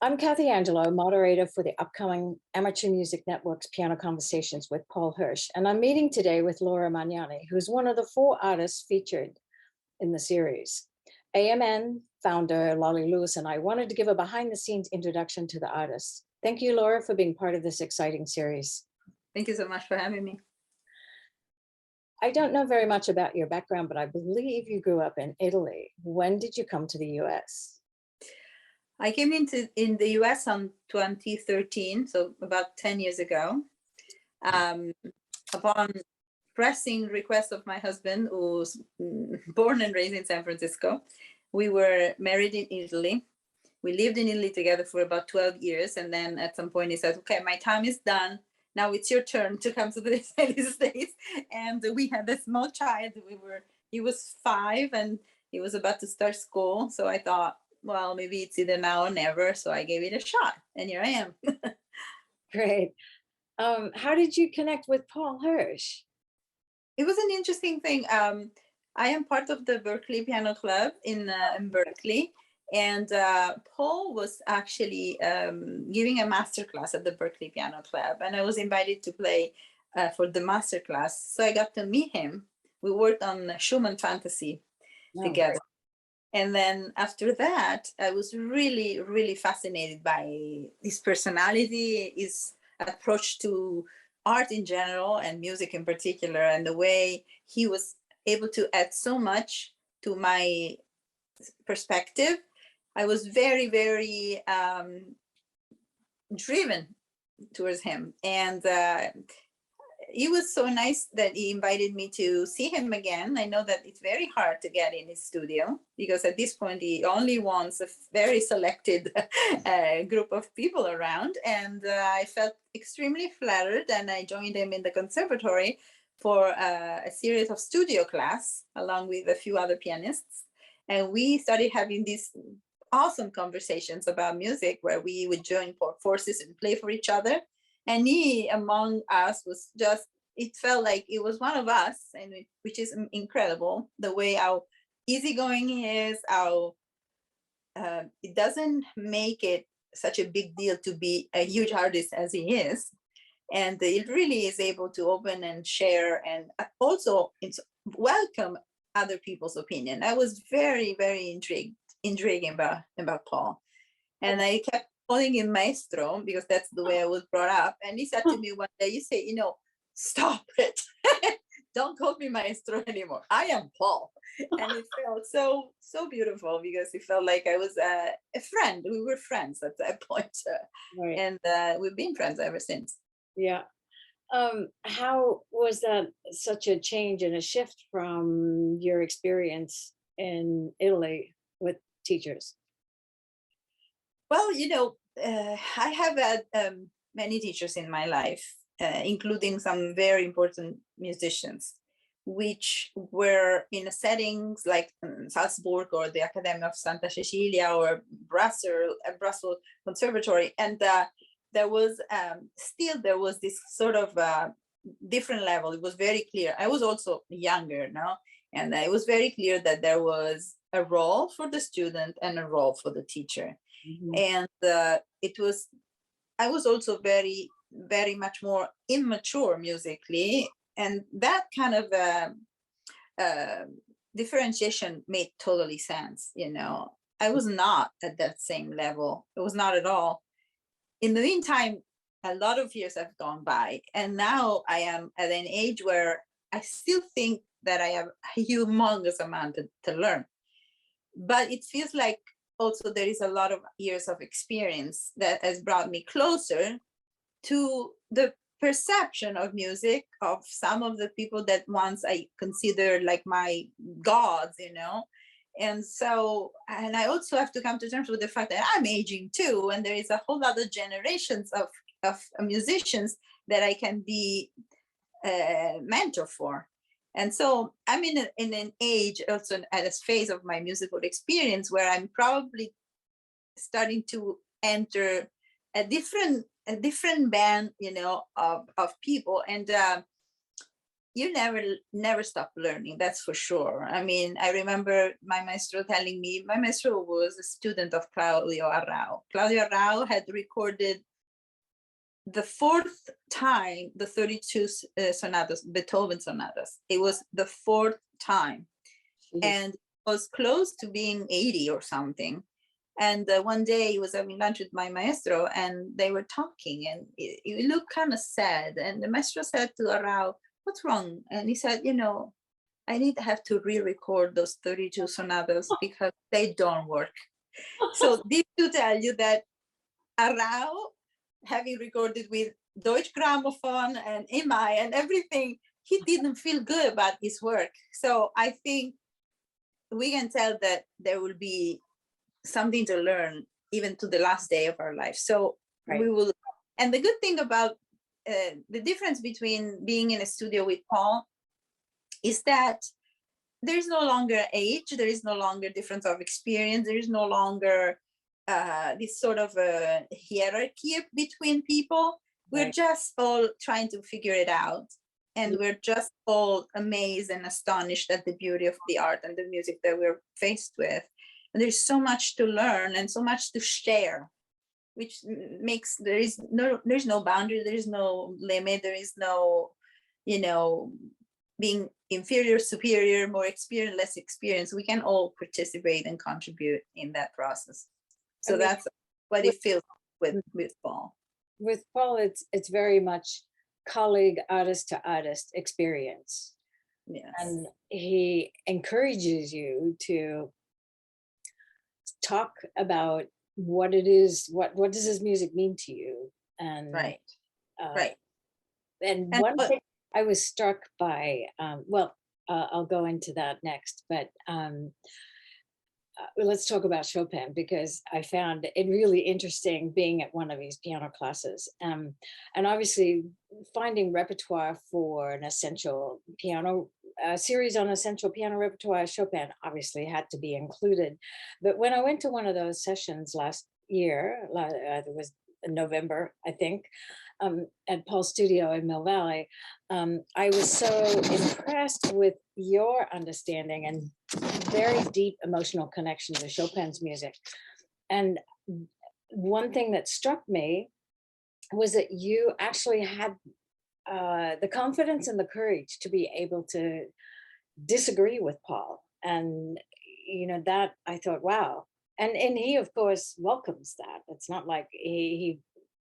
I'm Kathy Angelo, moderator for the upcoming Amateur Music Network's Piano Conversations with Paul Hirsch, and I'm meeting today with Laura Magnani, who's one of the 4 artists featured in the series. AMN founder Lolly Lewis and I wanted to give a behind-the-scenes introduction to the artists. Thank you, Laura, for being part of this exciting series. Thank you so much for having me. I don't know very much about your background, but I believe you grew up in Italy. When did you come to the US? I came in the US on 2013, so about 10 years ago. Upon pressing request of my husband, who's born and raised in San Francisco, we were married in Italy. We lived in Italy together for about 12 years. And then at some point he said, okay, my time is done. Now it's your turn to come to the United States. And we had a small child. He was 5 and he was about to start school. So I thought, well, maybe it's either now or never. So I gave it a shot, and here I am. Great. How did you connect with Paul Hirsch? It was an interesting thing. I am part of the Berkeley Piano Club in Berkeley, and Paul was actually giving a master class at the Berkeley Piano Club, and I was invited to play for the master class. So I got to meet him. We worked on Schumann Fantasy together. And then after that, I was really, really fascinated by his personality, his approach to art in general and music in particular, and the way he was able to add so much to my perspective. I was very, very driven towards him. And he was so nice that he invited me to see him again. I know that it's very hard to get in his studio because at this point he only wants a very selected group of people around. And I felt extremely flattered, and I joined him in the conservatory for a series of studio class along with a few other pianists. And we started having these awesome conversations about music where we would join forces and play for each other. And he among us was just, it felt like it was one of us, and which is incredible, the way how easygoing he is, how it doesn't make it such a big deal to be a huge artist as he is. And it really is able to open and share, and also it's welcome other people's opinion. I was very, very intrigued about Paul. And I kept calling him maestro because that's the way I was brought up. And he said to me one day, you say, stop it. Don't call me maestro anymore. I am Paul. And it felt so beautiful because it felt like I was a friend. We were friends at that point. Right. And we've been friends ever since. Yeah. How was that such a change and a shift from your experience in Italy with teachers? Well, I have had many teachers in my life, including some very important musicians, which were in settings like Salzburg or the Academy of Santa Cecilia or Brussels Conservatory. And there was this sort of different level. It was very clear. I was also younger now, and it was very clear that there was a role for the student and a role for the teacher. Mm-hmm. And I was also very, very much more immature musically, and that kind of differentiation made totally sense. I was not at that same level. It was not at all. In the meantime, a lot of years have gone by, and now I am at an age where I still think that I have a humongous amount to learn. But it feels like also there is a lot of years of experience that has brought me closer to the perception of music of some of the people that once I considered like my gods, And so, and I also have to come to terms with the fact that I'm aging too, and there is a whole other generations of musicians that I can be a mentor for. And so I'm in an age, also at a phase of my musical experience where I'm probably starting to enter a different band, of people. And you never stop learning, that's for sure. I mean, I remember my maestro telling me, my maestro was a student of Claudio Arrau. Claudio Arrau had recorded the fourth time the 32 sonatas, Beethoven sonatas. It was the fourth time. And was close to being 80 or something. And one day he was having lunch with my maestro and they were talking, and it looked kind of sad. And the maestro said to Arau, "What's wrong?" And he said, "You know, I need to have to re-record those 32 sonatas because they don't work." So this to tell you that Arau, having recorded with Deutsche Grammophon and EMI and everything, he didn't feel good about his work. So I think we can tell that there will be something to learn even to the last day of our life. So we will. And the good thing about the difference between being in a studio with Paul is that there is no longer age, there is no longer difference of experience, there is no longer this sort of a hierarchy between people. We're just all trying to figure it out. And we're just all amazed and astonished at the beauty of the art and the music that we're faced with. And there's so much to learn and so much to share, which makes, there's no boundary, there is no limit, there is no, you know, being inferior, superior, more experienced, less experienced. We can all participate and contribute in that process. So that's what it feels with Paul. With Paul, it's very much colleague, artist to artist experience. Yes. And he encourages you to talk about what it is, what does his music mean to you? And and one thing I was struck by, I'll go into that next, but let's talk about Chopin, because I found it really interesting being at one of these piano classes, and obviously finding repertoire for an essential piano series on essential piano repertoire. Chopin obviously had to be included, but when I went to one of those sessions last year, it was in November, I think, at Paul's studio in Mill Valley, I was so impressed with your understanding and very deep emotional connection to Chopin's music. And one thing that struck me was that you actually had the confidence and the courage to be able to disagree with Paul. And, you know, that I thought, wow. And he, of course, welcomes that. It's not like he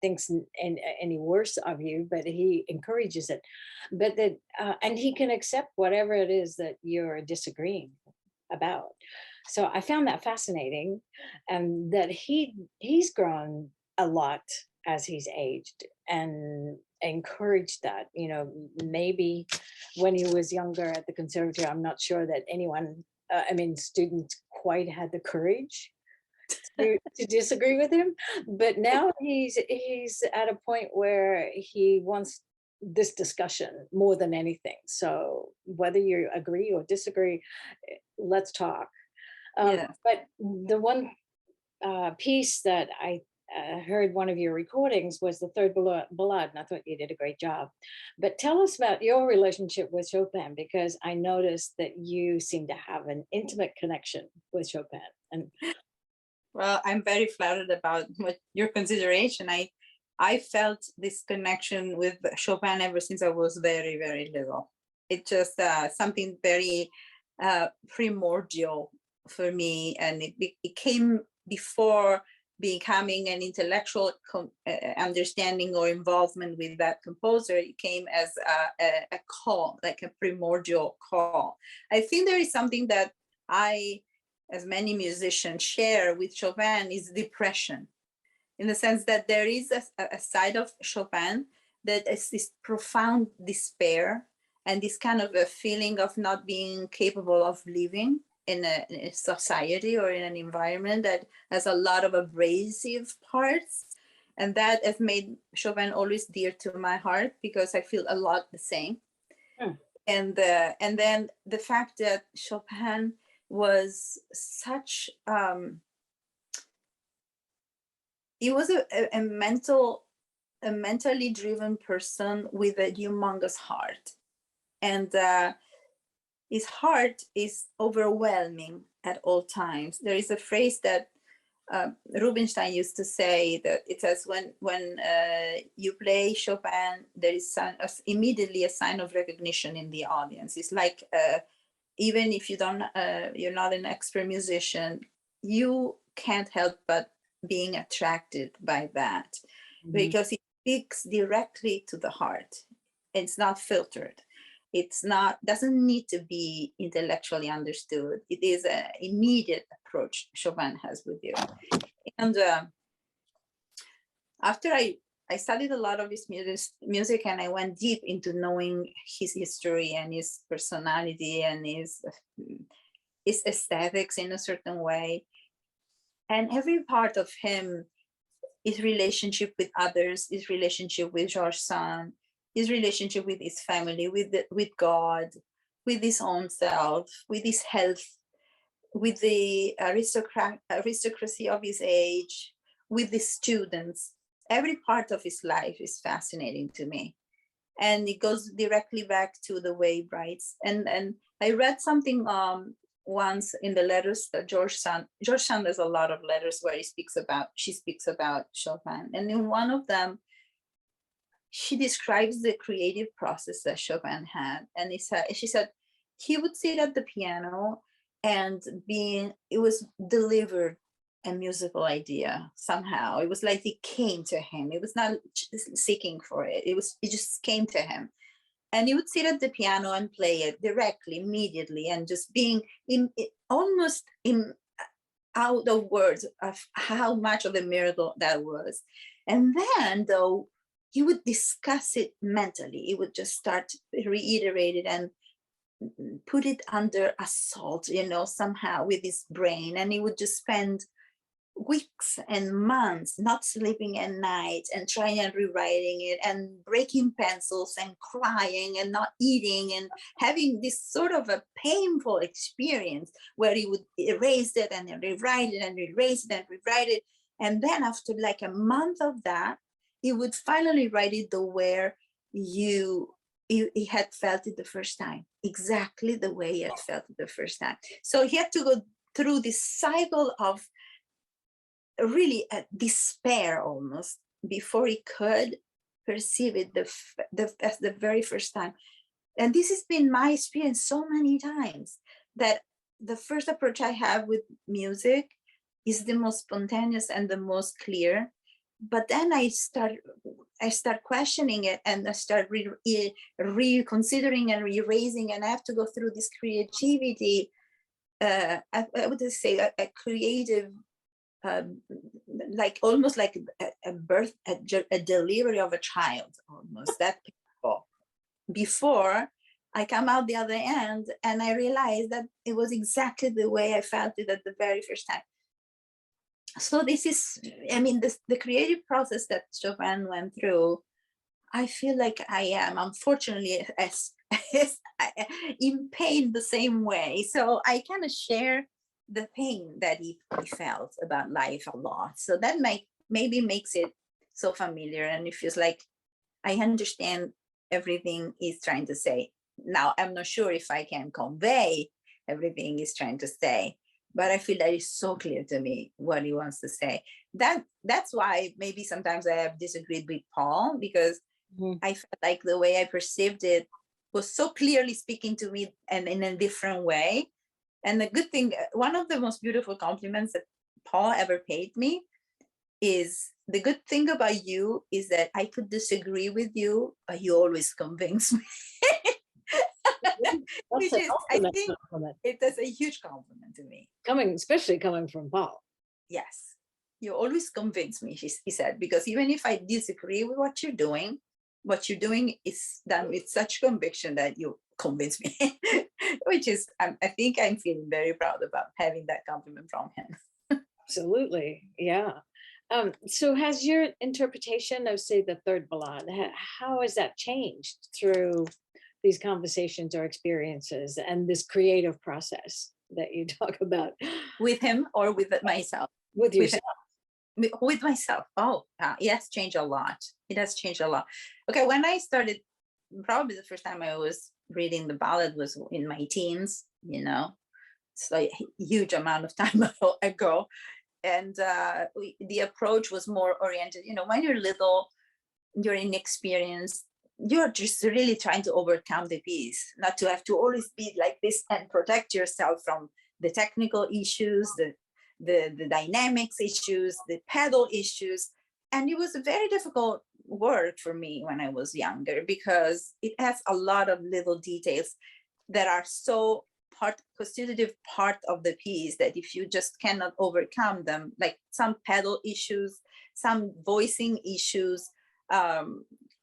thinks any worse of you, but he encourages it. But that, and he can accept whatever it is that you're disagreeing about. So I found that fascinating, and that he's grown a lot as he's aged, and encouraged that, you know, maybe when he was younger at the conservatory, I'm not sure that anyone, students quite had the courage to disagree with him, but now he's at a point where he wants this discussion more than anything. So whether you agree or disagree, let's talk. But the one piece that I heard one of your recordings was the third Ballade, and I thought you did a great job. But tell us about your relationship with Chopin, because I noticed that you seem to have an intimate connection with Chopin. And well, I'm very flattered about your consideration. I felt this connection with Chopin ever since I was very, very little. It's just something very primordial for me, and it came before becoming an intellectual understanding or involvement with that composer. It came as a call, like a primordial call. I think there is something that I, as many musicians, share with Chopin, is depression, in the sense that there is a side of Chopin that is this profound despair and this kind of a feeling of not being capable of living in a society or in an environment that has a lot of abrasive parts. And that has made Chopin always dear to my heart, because I feel a lot the same. And then the fact that Chopin was such, he was a mentally driven person with a humongous heart. And his heart is overwhelming at all times. There is a phrase that Rubinstein used to say, that it says when you play Chopin, there is immediately a sign of recognition in the audience. It's like even if you're not an expert musician, you can't help but being attracted by that, because it speaks directly to the heart. It's not filtered. Doesn't need to be intellectually understood. It is an immediate approach Chopin has with you. And after I studied a lot of his music, and I went deep into knowing his history and his personality and his aesthetics in a certain way. And every part of him, his relationship with others, his relationship with Georges Sand, his relationship with his family, with God, with his own self, with his health, with the aristocracy of his age, with the students. Every part of his life is fascinating to me. And it goes directly back to the way he writes. And I read something once in the letters that Georges Sand has a lot of letters where she speaks about Chopin. And in one of them, she describes the creative process that Chopin had. And she said he would sit at the piano, and it was delivered a musical idea somehow. It was like it came to him. It was not seeking for it. It just came to him. And he would sit at the piano and play it directly, immediately, and just being almost out of words of how much of a miracle that was. And then, though, he would discuss it mentally. He would just start to reiterate it and put it under assault, somehow with his brain. And he would just spend weeks and months not sleeping at night and trying and rewriting it and breaking pencils and crying and not eating and having this sort of a painful experience where he would erase it and rewrite it and erase it and rewrite it. And then after like a month of that, he would finally write it the way he had felt it the first time, exactly the way he had felt it the first time. So he had to go through this cycle of really a despair almost before he could perceive it as the very first time. And this has been my experience so many times, that the first approach I have with music is the most spontaneous and the most clear. But then I start questioning it, and I start reconsidering and erasing, and I have to go through this creativity. I would say a creative, like almost like a birth, a delivery of a child, almost that painful, before I come out the other end and I realize that it was exactly the way I felt it at the very first time. So this is, the creative process that Chopin went through, I feel like I am, unfortunately, as in pain the same way. So I kind of share the pain that he felt about life a lot. So that maybe makes it so familiar, and it feels like I understand everything he's trying to say. Now, I'm not sure if I can convey everything he's trying to say, but I feel that it's so clear to me what he wants to say. That's why maybe sometimes I have disagreed with Paul, because I felt like the way I perceived it was so clearly speaking to me and in a different way. And the good thing, one of the most beautiful compliments that Paul ever paid me is, the good thing about you is that I could disagree with you, but you always convince me. Which is, I think it is a huge compliment to me. Especially coming from Paul. Yes, you always convince me, he said, because even if I disagree with what you're doing is done with such conviction that you convince me, which is, I think I'm feeling very proud about having that compliment from him. Absolutely, yeah. So has your interpretation of, say, the third ballade, how has that changed through these conversations or experiences and this creative process that you talk about? With him or with myself? With yourself. With myself. Oh, it has changed a lot. It has changed a lot. Okay, when I started, probably the first time I was reading the ballad was in my teens, you know, it's like a huge amount of time ago. And the approach was more oriented, you know, when you're little, you're inexperienced, you're just really trying to overcome the piece, not to have to always be like this and protect yourself from the technical issues, the dynamics issues, the pedal issues. And it was a very difficult work for me when I was younger, because it has a lot of little details that are so constitutive part of the piece that if you just cannot overcome them, like some pedal issues, some voicing issues,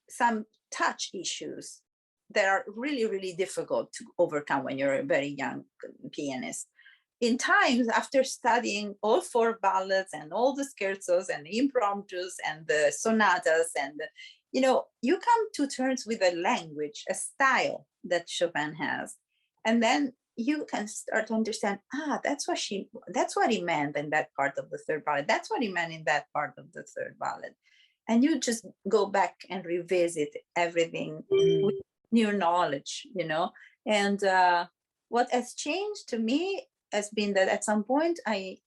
some touch issues that are really, really difficult to overcome when you're a very young pianist. In times, after studying all 4 ballads and all the scherzos and the impromptus and the sonatas, and you know, you come to terms with a language, a style that Chopin has, and then you can start to understand, that's what he meant in that part of the 3rd ballad. That's what he meant in that part of the 3rd ballad. And you just go back and revisit everything with new knowledge, you know. And what has changed to me has been that at some point I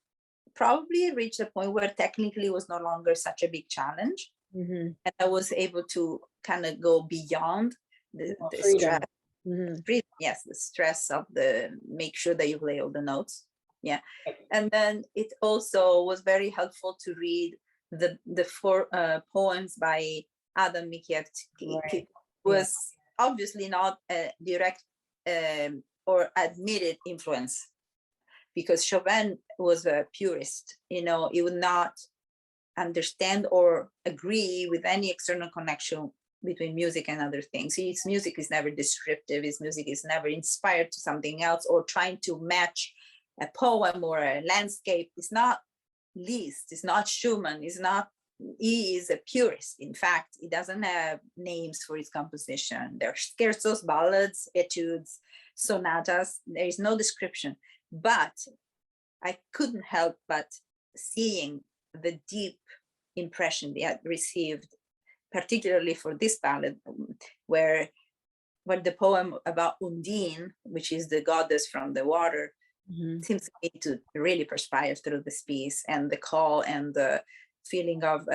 probably reached a point where technically it was no longer such a big challenge. And I was able to kind of go beyond the stress. Yes, the stress of the make sure that you play all the notes. Yeah. And then it also was very helpful to read the 4 poems by Adam Mickiewicz. Right. Was obviously not a direct or admitted influence, because Chopin was a purist. You know, he would not understand or agree with any external connection between music and other things. His music is never descriptive. His music is never inspired to something else or trying to match a poem or a landscape. It's not Liszt, it's not Schumann, he is a purist. In fact, he doesn't have names for his composition. There are scherzos, ballads, etudes, sonatas. There is no description. But I couldn't help but seeing the deep impression they had received, particularly for this ballad, where the poem about Undine, which is the goddess from the water, seems to me to really perspire through this piece, and the call and the feeling of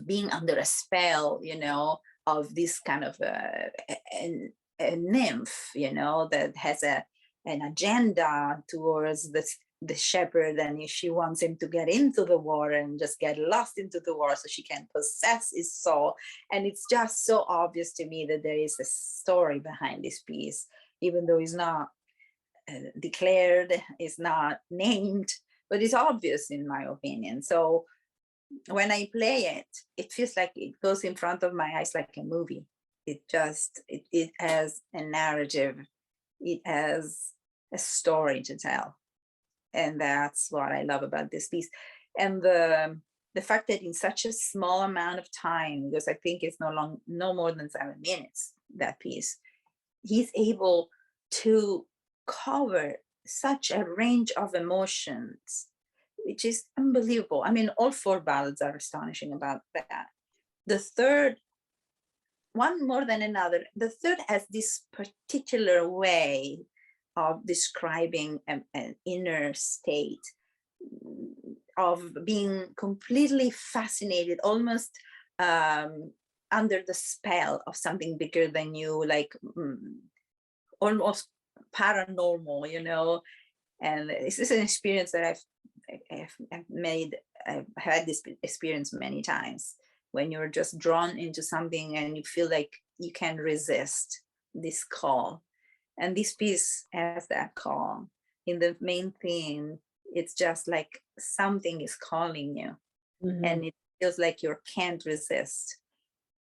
being under a spell, you know, of this kind of a nymph, you know, that has an agenda towards the shepherd, and if she wants him to get into the water and just get lost into the water so she can possess his soul. And it's just so obvious to me that there is a story behind this piece, even though it's not declared, it's not named, but it's obvious in my opinion. So when I play it, it feels like it goes in front of my eyes like a movie. It has a narrative, it has a story to tell. And that's what I love about this piece. And the fact that in such a small amount of time, because I think it's no more than 7 minutes, that piece, he's able to cover such a range of emotions, which is unbelievable. I mean, all 4 ballads are astonishing about that. The 3rd, one more than another, the 3rd has this particular way of describing an inner state of being completely fascinated, almost under the spell of something bigger than you, like almost paranormal, you know. And this is an experience that I've had this experience many times, when you're just drawn into something and you feel like you can't resist this call. And this piece has that call. In the main theme, it's just like something is calling you, and it feels like you can't resist.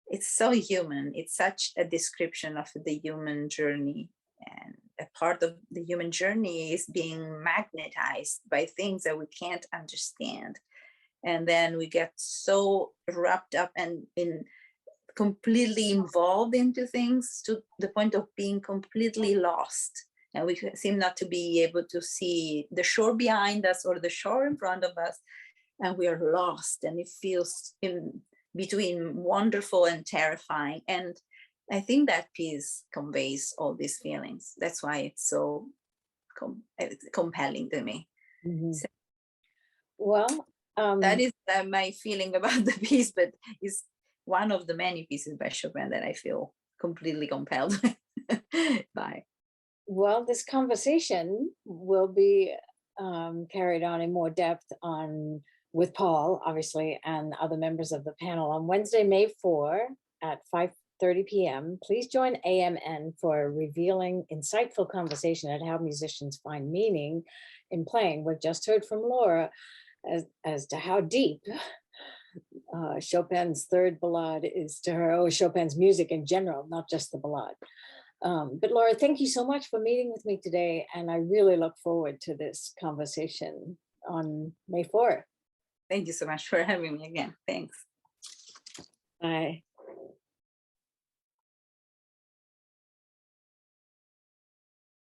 It's so human. It's such a description of the human journey. And a part of the human journey is being magnetized by things that we can't understand. And then we get so wrapped up and completely involved into things to the point of being completely lost. And we seem not to be able to see the shore behind us or the shore in front of us. And we are lost, and it feels in between wonderful and terrifying. And I think that piece conveys all these feelings. That's why it's so compelling to me. Mhm. So Well, that is my feeling about the piece, but it's one of the many pieces by Chopin that I feel completely compelled by. well, this conversation will be carried on in more depth with Paul, obviously, and other members of the panel on Wednesday, May 4 at 5:30 p.m. Please join AMN for a revealing, insightful conversation at how musicians find meaning in playing. We've just heard from Laura as to how deep Chopin's third ballade is to her, or Chopin's music in general, not just the ballade. But Laura, thank you so much for meeting with me today. And I really look forward to this conversation on May 4th. Thank you so much for having me again. Thanks. Bye.